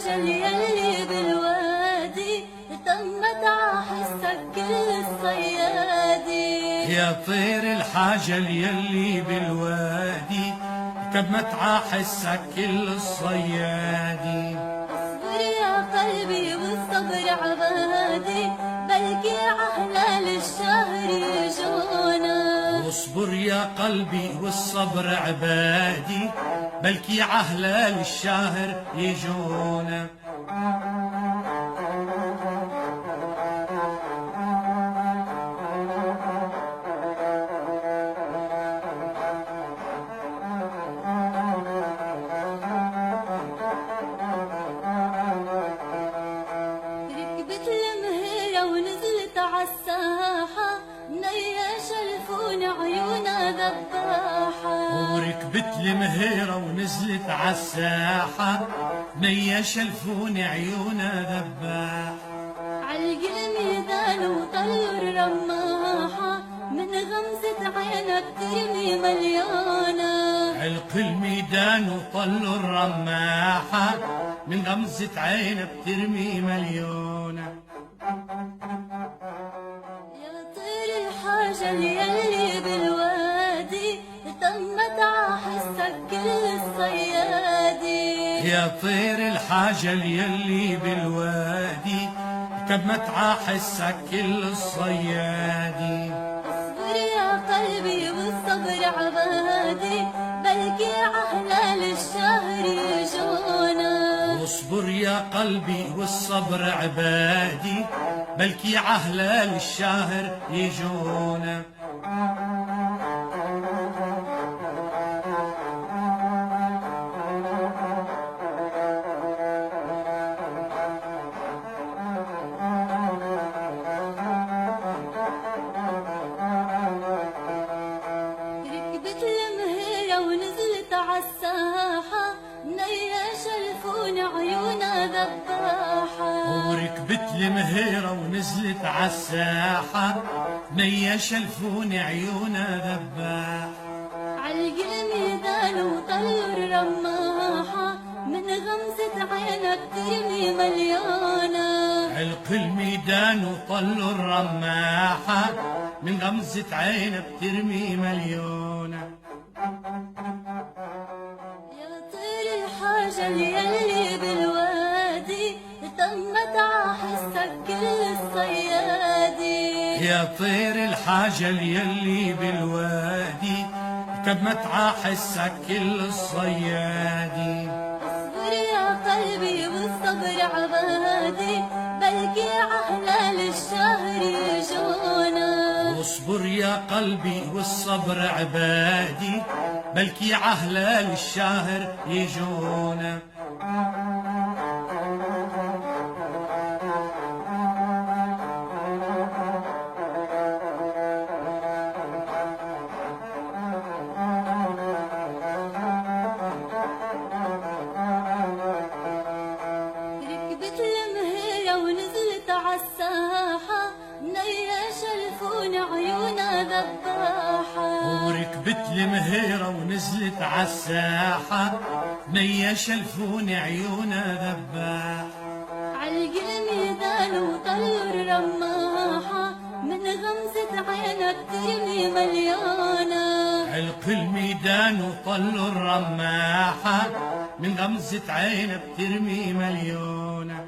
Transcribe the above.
الحاجة يلي بالوادي تمت عحسك كل الصيادي. يا طير الحاجة يلي بالوادي تمت عحسك كل الصيادي. اصبر يا قلبي والصبر عبادي بلكي عهلال الشهر يجونا. اصبر يا قلبي والصبر عبادي بلكي عهلال الشهر يجونا. ركبت المهيرة ونزلت عالساحة نياش الفون عيونها ذباحة. وركبت المهيرة ونزلت عالساحة نياش الفون عيونها ذباح. علق الميدان وطلوا الرماحة من غمزة عينك ترمي مليانة. علق الميدان وطلوا الرماحة من غمزة عينك ترمي مليونة. يا طير الحاجة يلي بالوادي تمت عحسك كل الصيادي. يا طير الحاجة يلي بالوادي تمت عحسك كل الصيادي. اصبر يا قلبي والصبر عبادي بلكي عهلال الشهر يجونا. اصبر يا قلبي والصبر عبادي بلكي عهلال الشهر يجونا. ركبت المهيرة ونزلت عالساحة نياش الفون عيونها ذباحة. وركبت المهيرة ونزلت عالساحة نياش الفون عيونها ذباح. علق الميدان وطلوا الرماحة من غمزة عينك ترمي مليانة. علق الميدان وطلوا الرماحة من غمزة عينك ترمي مليونة. يا طير الحاجة يلي بالوادي تمت عحسك كل الصيادي. يا طير الحاجة يلي بالوادي تمت عحسك كل الصيادي. اصبر يا قلبي والصبر عبادي بلكي عهلال الشهر يجونا. اصبر يا قلبي والصبر عبادي بلكي عهلال الشهر يجونا. ركبت المهيرة ونزلت عالساحة نياش الفون عيونها ذباحة. وركبت المهيرة ونزلت عالساحة نياش الفون عيونها ذباح. علق الميدان وطلوا الرماحة من غمزة عينك ترمي مليانة. علق الميدان وطلوا الرماحة من غمزة عينك ترمي مليونة.